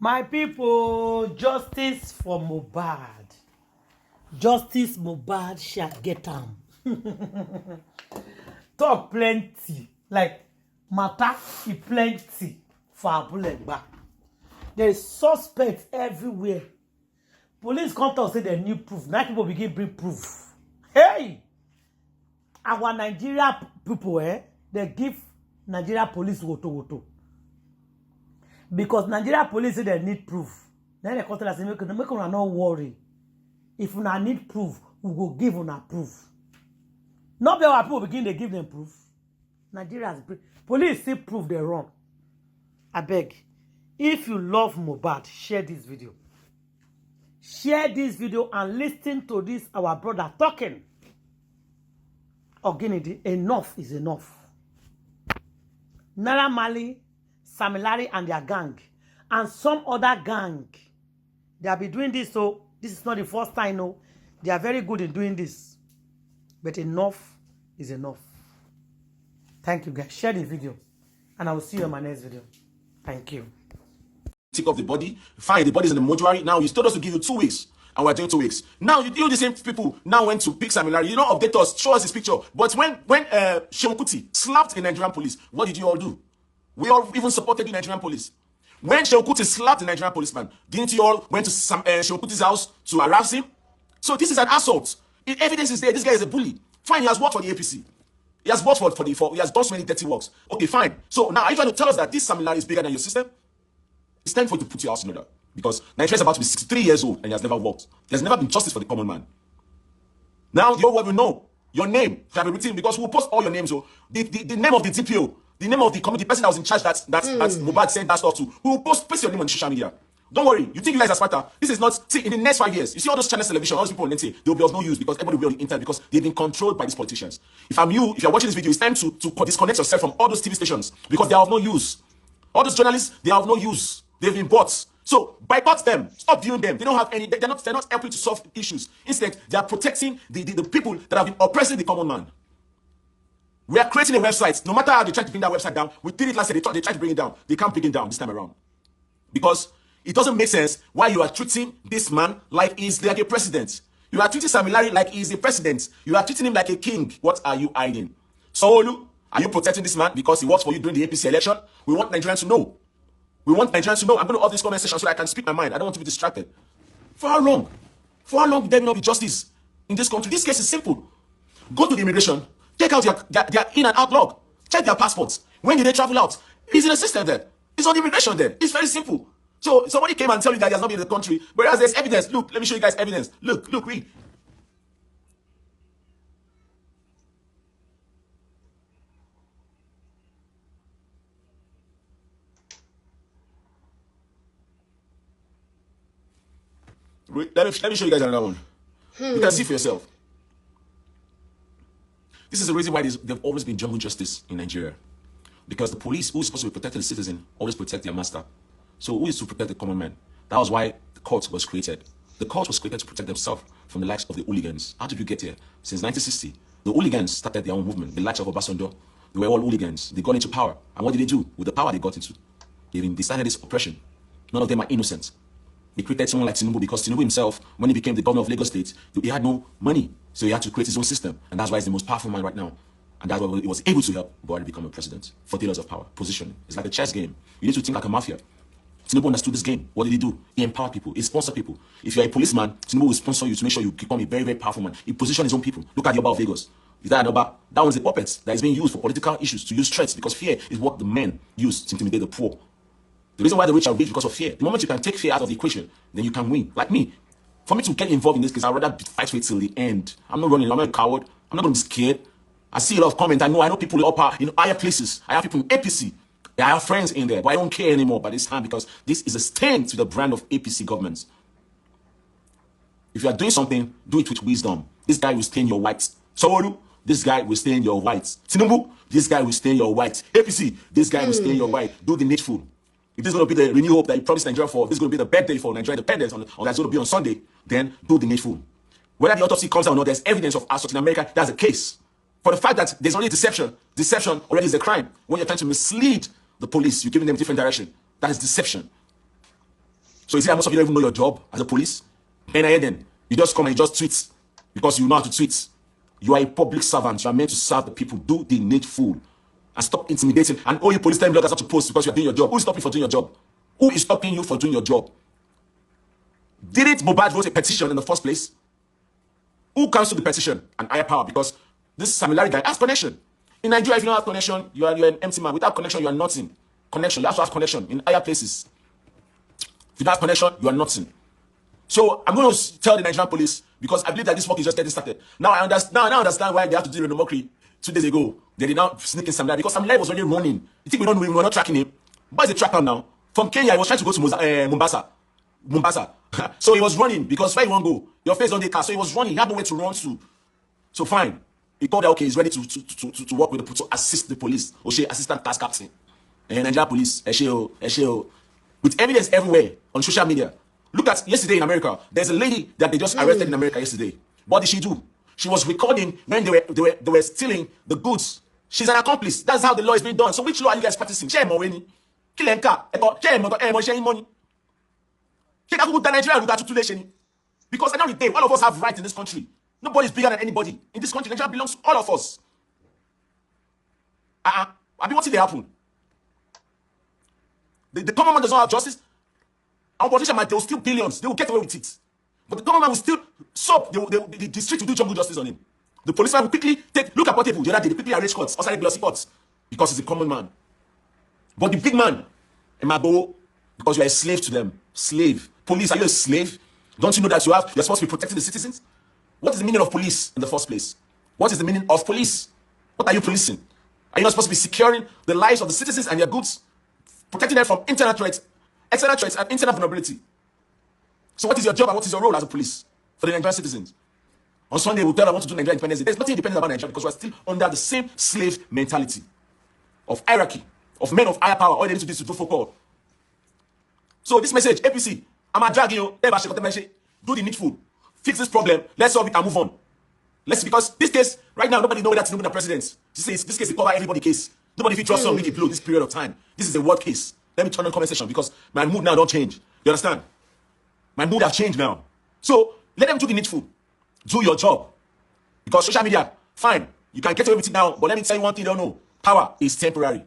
My people, justice for Mohbad. Justice Mohbad shall get am. Talk plenty. Like, matter is plenty for Abulegba. There is suspects everywhere. Police come to say they need proof. Now people begin bring proof. Hey! Our Nigeria people, they give Nigeria police woto. Because Nigeria police say they need proof. Then they come to us and say, make una not worry. If una need proof, we go give una proof. Not be our people begin to give them proof. Nigeria's police see proof they're wrong. I beg. If you love Mohbad, share this video. Share this video and listen to this, our brother talking. Oginidi, enough is enough. Naira Marley, Samlarry and their gang, and some other gang, they have been doing this, so this is not the first time, no. They are very good in doing this. But enough is enough. Thank you, guys. Share the video, and I will see you in my next video. Thank you. Take off the body, fine, the body's in the mortuary. Now you told us to give you 2 weeks, and we're doing 2 weeks. Now you the same people now went to pick Samlarry. You don't update us, show us this picture. But when Shehu slapped the Nigerian police, what did you all do? We all even supported the Nigerian police. When Shehu slapped the Nigerian policeman, didn't you all went to Shehu's house to harass him? So this is an assault. If evidence is there, this guy is a bully. Fine, he has worked for the APC. He has worked he has done so many dirty works. Okay, fine. So now are you trying to tell us that this Samlarry is bigger than your system? It's time for you to put your house in order. Because Nigeria is about to be 63 years old and he has never worked. There's never been justice for the common man. Now your word will know. Your name shall be written because we'll post all your names. So the name of the DPO, the name of the committee, person that was in charge that Mohbad sent that stuff to, we will post your name on social media. Don't worry. You think you guys are smarter? This is not. See, in the next 5 years, you see all those channels television, all those people on NTA, there will be of no use because everybody will be on the internet because they've been controlled by these politicians. If I'm you, if you're watching this video, it's time to disconnect yourself from all those TV stations because they are of no use. All those journalists, they are of no use. They've been bought. So boycott them. Stop viewing them. They don't have any. They're not helping to solve issues. Instead, they are protecting the people that have been oppressing the common man. We are creating a website. No matter how they try to bring that website down, we did it last year. They try to bring it down. They can't bring it down this time around because it doesn't make sense why you are treating this man like he's like a president. You are treating Samlarry like he's a president. You are treating him like a king. What are you hiding? So, are you protecting this man because he works for you during the APC election? We want Nigerians to know. We want Nigerians to know. I'm going to off this comment section so that I can speak my mind. I don't want to be distracted. For how long? For how long will there not be justice in this country? This case is simple. Go to the immigration. Take out their in and out log. Check their passports. When did they travel out? It's in the system there. It's on the immigration there. It's very simple. So somebody came and tell you that he has not been in the country, whereas there's evidence. Look, let me show you guys evidence. Look, read. Let me show you guys another one. You can see for yourself. This is the reason why they've always been jungle justice in Nigeria. Because the police, who is supposed to be protecting the citizen, always protect their master. So who is to protect the common man? That was why the court was created. The court was created to protect themselves from the likes of the hooligans. How did you get here? Since 1960, the hooligans started their own movement. The likes of Obasanjo, they were all hooligans. They got into power. And what did they do with the power they got into? They started this oppression. None of them are innocent. They created someone like Tinubu because Tinubu himself, when he became the governor of Lagos State, he had no money. So he had to create his own system. And that's why he's the most powerful man right now. And that's why he was able to help Buhari become a president. 40 years of power, positioning. It's like a chess game. You need to think like a mafia. Tinubu understood this game. What did he do? He empowered people. He sponsored people. If you're a policeman, Tinubu will sponsor you to make sure you become a very, very powerful man. He positioned his own people. Look at the Oba of Lagos. Is that an Oba? That one's a puppet that is being used for political issues, to use threats, because fear is what the men use to intimidate the poor. The reason why the rich are rich because of fear. The moment you can take fear out of the equation, then you can win. Like me. For me to get involved in this case, I'd rather fight for it till the end. I'm not running. I'm not a coward. I'm not going to be scared. I see a lot of comments. I know people in higher places. I have people in APC. I have friends in there, but I don't care anymore by this time because this is a stain to the brand of APC governments. If you are doing something, do it with wisdom. This guy will stain your white. Sowolu, this guy will stain your white. Tinubu, this guy will stain your white. APC, this guy will stain your white. Do the needful. If this is going to be the renewed hope that you promised Nigeria for, this is going to be the birthday for Nigerian independence, or that's going to be on Sunday, then do the needful. Whether the autopsy comes out or not, there's evidence of assault in America. That's the case. For the fact that there's only deception already is a crime. When you're trying to mislead the police, you're giving them different direction. That is deception. So you see, most of you don't even know your job as a police. And then you just come and you just tweet because you know how to tweet. You are a public servant. You are meant to serve the people. Do the needful and stop intimidating. And all you police time bloggers have to post because you are doing your job. Who is stopping you for doing your job? Who is stopping you for doing your job? Didn't Mohbad wrote a petition in the first place? Who cancelled the petition? An higher power, because this Samlarry guy has connection. In Nigeria, if you don't have connection, you're an empty man. Without connection, you are nothing. Connection, you have to have connection in higher places. If you don't have connection, you are nothing. So I'm going to tell the Nigerian police, because I believe that this work is just getting started. Now I understand why they have to do the mockery 2 days ago. They did not sneak in Samlarry because Samlarry was already running. You think we don't know him? We're not tracking him. But he's a tracker now. From Kenya, he was trying to go to Mombasa. So he was running because where you want to go? Your face on the car. So he was running. He had nowhere to run to. So fine. He thought that okay, he's ready to work with to assist the police. Oshe, assistant task captain. And Nigerian police. Esheo. With evidence everywhere on social media. Look at yesterday in America. There's a lady that they just arrested in America yesterday. What did she do? She was recording when they were stealing the goods. She's an accomplice. That's how the law is being done. So which law are you guys practicing? Money. Because at the end of the day, all of us have rights in this country. Nobody is bigger than anybody. In this country, Nigeria belongs to all of us. I mean, what did they happen? The common man does not have justice. Our politician might, they will steal billions. They will get away with it. But the common man will still soap. The street will do jungle justice on him. The policeman will quickly look at Portable the other day. They quickly arrange courts, outside glossy courts, because he's a common man. But the big man, Emabo, because you are a slave to them. Slave. Police, are you a slave? Don't you know that you're supposed to be protecting the citizens? What is the meaning of police in the first place? What is the meaning of police? What are you policing? Are you not supposed to be securing the lives of the citizens and their goods? Protecting them from internal threats, external threats, and internal vulnerability. So what is your job and what is your role as a police for the Nigerian citizens? On Sunday, we'll tell I want to do Nigerian independence. There's nothing independent about Nigeria because we're still under the same slave mentality of hierarchy, of men of higher power. All they need to do is to do football. So this message, APC, I'm a drag you, do the needful, fix this problem, let's solve it and move on. Because this case, right now, nobody knows whether Tinubu the president. This case is cover everybody case. Nobody fit trust on make it blow this period of time. This is a world case. Let me turn on conversation because my mood now don't change. You understand? My mood have changed now. So let them do the needful. Do your job. Because social media, fine. You can get away with it now, but let me tell you one thing you don't know. Power is temporary.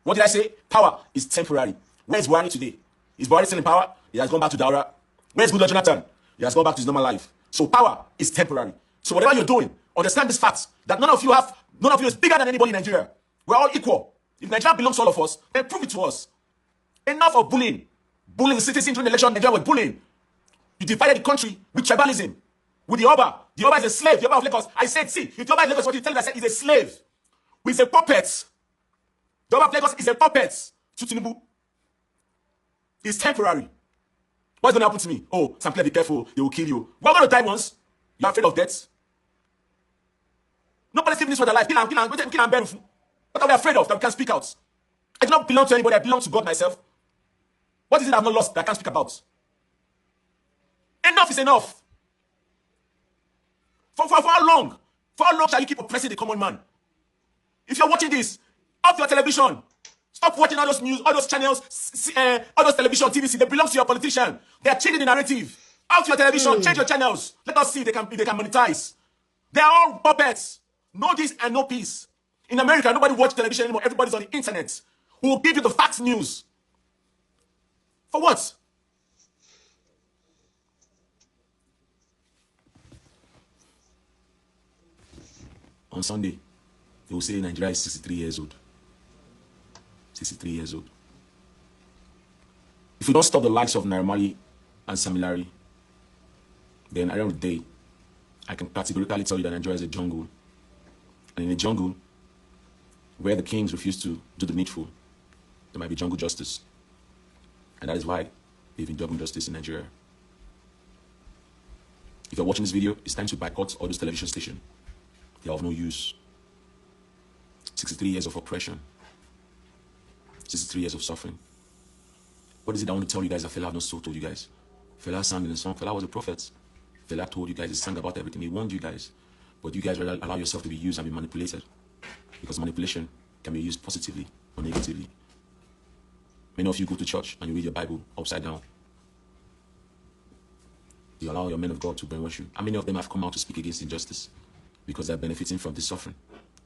What did I say? Power is temporary. Where is Buhari today? Is Buhari still in power? He has gone back to Daura. Where's Good Jonathan? He has gone back to his normal life. So power is temporary. So whatever you're doing, understand this fact that none of you is bigger than anybody in Nigeria. We're all equal. If Nigeria belongs to all of us, then prove it to us. Enough of bullying. Bullying the citizens during the election, Nigeria was bullying. You divided the country with tribalism. With the Oba. The Oba is a slave. The Oba of Lagos. I said, see, if the Oba of Lagos, what you tell me, I said, he's a slave. He's a puppet. The Oba of Lagos is a puppet to Tinubu. It's temporary. What's going to happen to me? Oh, Samlarry, be careful. They will kill you. We're going to die once. You're afraid of death. Nobody's living this for their life. Kill and bury. What are we afraid of that we can't speak out? I do not belong to anybody. I belong to God myself. What is it I've not lost that I can't speak about? Enough is enough. For how long? For how long shall you keep oppressing the common man? If you're watching this, off your television. Stop watching all those news, all those channels, all those television, TVC. They belong to your politician. They are changing the narrative. Out your television, change your channels. Let us see if they can monetize. They are all puppets. No this and no peace. In America, nobody watches television anymore. Everybody's on the internet. Who will give you the facts news. For what? On Sunday, they will say Nigeria is 63 years old. 63 years old. If we don't stop the likes of Naira and Samlarry, then at the end of the day, I can categorically tell you that Nigeria is a jungle. And in a jungle, where the kings refuse to do the needful, there might be jungle justice. And that is why they've been doing justice in Nigeria. If you're watching this video, it's time to boycott all those television stations. They are of no use. 63 years of oppression. 63 years of suffering. What is it I want to tell you guys that Fela have not so told you guys? Fela sang in the song. Fela was a prophet. Fela told you guys, he sang about everything. He warned you guys. But you guys rather allow yourself to be used and be manipulated. Because manipulation can be used positively or negatively. Many of you go to church and you read your Bible upside down. You allow your men of God to brainwash you. How many of them have come out to speak against injustice because they're benefiting from this suffering?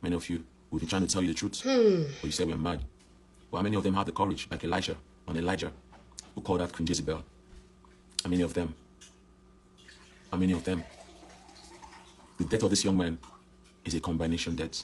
Many of you, we've been trying to tell you the truth, but you said we're mad. Well, how many of them have the courage, like Elijah, who called out Queen Jezebel? How many of them? How many of them? The death of this young man is a combination death.